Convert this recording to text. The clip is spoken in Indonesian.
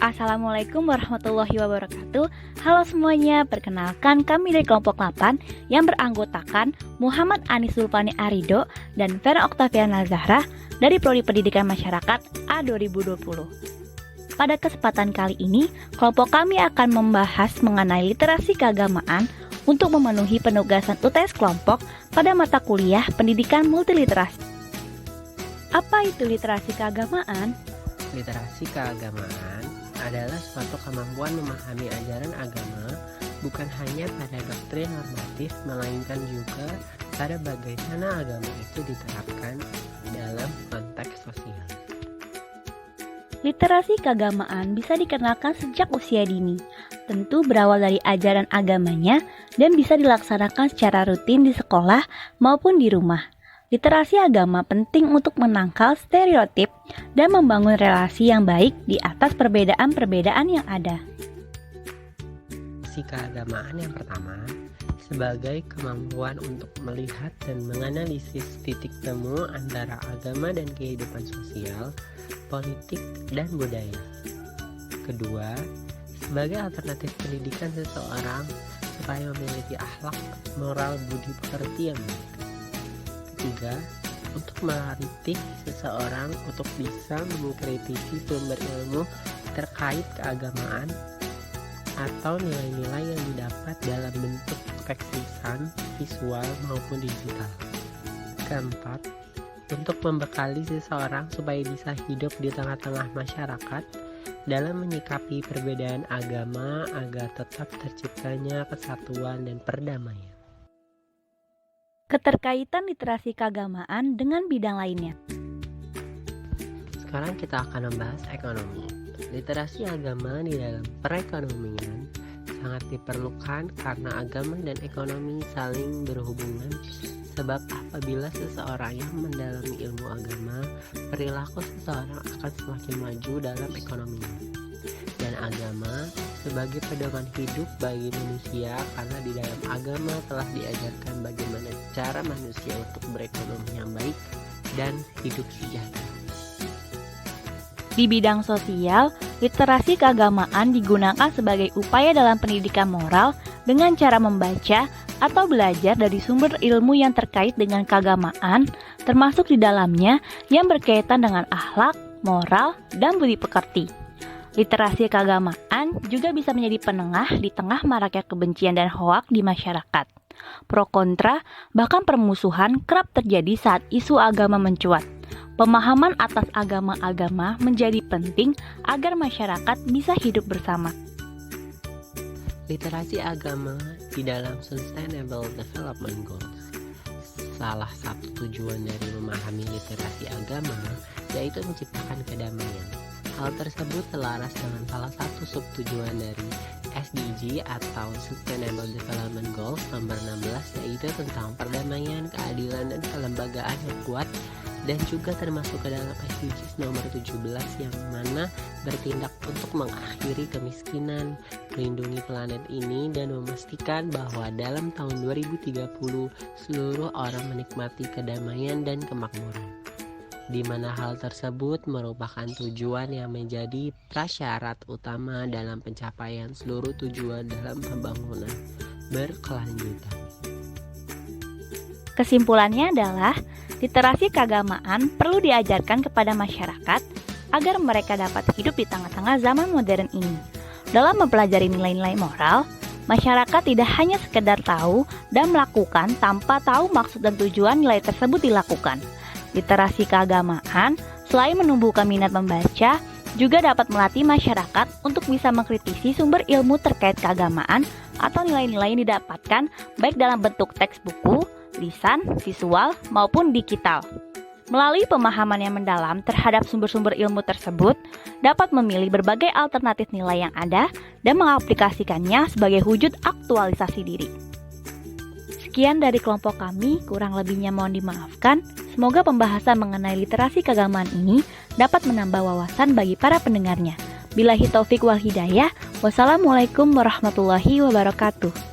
Assalamualaikum warahmatullahi wabarakatuh. Halo semuanya, perkenalkan kami dari kelompok 8 yang beranggotakan Muhammad Anis Zulfani Arido dan Vera Oktaviana Zahra dari Prodi Pendidikan Masyarakat A 2020. Pada kesempatan kali ini, kelompok kami akan membahas mengenai literasi keagamaan untuk memenuhi penugasan UTS kelompok pada mata kuliah Pendidikan Multiliterasi. Apa itu literasi keagamaan? Literasi keagamaan adalah suatu kemampuan memahami ajaran agama bukan hanya pada doktrin normatif, melainkan juga pada bagaimana agama itu diterapkan dalam konteks sosial. Literasi keagamaan bisa dikenalkan sejak usia dini, tentu berawal dari ajaran agamanya dan bisa dilaksanakan secara rutin di sekolah maupun di rumah. Literasi agama penting untuk menangkal stereotip dan membangun relasi yang baik di atas perbedaan-perbedaan yang ada. Literasi keagamaan yang pertama, sebagai kemampuan untuk melihat dan menganalisis titik temu antara agama dan kehidupan sosial, politik, dan budaya. Kedua, sebagai alternatif pendidikan seseorang supaya memiliki akhlak, moral, budi pekerti yang baik. Ketiga, untuk melatih seseorang untuk bisa mengkritisi sumber ilmu terkait keagamaan atau nilai-nilai yang didapat dalam bentuk teks lisan, visual, maupun digital. Keempat, untuk membekali seseorang supaya bisa hidup di tengah-tengah masyarakat dalam menyikapi perbedaan agama agar tetap terciptanya kesatuan dan perdamaian. Keterkaitan literasi keagamaan dengan bidang lainnya. Sekarang kita akan membahas ekonomi. Literasi agama di dalam perekonomian sangat diperlukan karena agama dan ekonomi saling berhubungan, sebab apabila seseorang yang mendalami ilmu agama, perilaku seseorang akan semakin maju dalam ekonominya. Dan agama sebagai pedoman hidup bagi manusia, karena di dalam agama telah diajarkan bagaimana cara manusia untuk berekonomi yang baik dan hidup sejahtera. Di bidang sosial, literasi keagamaan digunakan sebagai upaya dalam pendidikan moral dengan cara membaca atau belajar dari sumber ilmu yang terkait dengan keagamaan, termasuk di dalamnya yang berkaitan dengan akhlak, moral, dan budi pekerti. Literasi keagamaan juga bisa menjadi penengah di tengah maraknya kebencian dan hoak di masyarakat. Pro kontra, bahkan permusuhan kerap terjadi saat isu agama mencuat. Pemahaman atas agama-agama menjadi penting agar masyarakat bisa hidup bersama. Literasi agama di dalam Sustainable Development Goals. Salah satu tujuan dari memahami literasi agama yaitu menciptakan kedamaian. Hal tersebut selaras dengan salah satu subtujuan dari SDG atau Sustainable Development Goals nomor 16, yaitu tentang perdamaian, keadilan, dan kelembagaan yang kuat, dan juga termasuk ke dalam SDGs nomor 17 yang mana bertindak untuk mengakhiri kemiskinan, melindungi planet ini, dan memastikan bahwa dalam tahun 2030 seluruh orang menikmati kedamaian dan kemakmuran, di mana hal tersebut merupakan tujuan yang menjadi prasyarat utama dalam pencapaian seluruh tujuan dalam pembangunan berkelanjutan. Kesimpulannya adalah, literasi keagamaan perlu diajarkan kepada masyarakat agar mereka dapat hidup di tengah-tengah zaman modern ini. Dalam mempelajari nilai-nilai moral, masyarakat tidak hanya sekedar tahu dan melakukan tanpa tahu maksud dan tujuan nilai tersebut dilakukan. Literasi keagamaan selain menumbuhkan minat membaca, juga dapat melatih masyarakat untuk bisa mengkritisi sumber ilmu terkait keagamaan atau nilai-nilai yang didapatkan baik dalam bentuk teks buku, lisan, visual, maupun digital. Melalui pemahaman yang mendalam terhadap sumber-sumber ilmu tersebut, dapat memilih berbagai alternatif nilai yang ada dan mengaplikasikannya sebagai wujud aktualisasi diri. Sekian dari kelompok kami, kurang lebihnya mohon dimaafkan. Semoga pembahasan mengenai literasi keagamaan ini dapat menambah wawasan bagi para pendengarnya. Billahi taufik wal hidayah. Wassalamualaikum warahmatullahi wabarakatuh.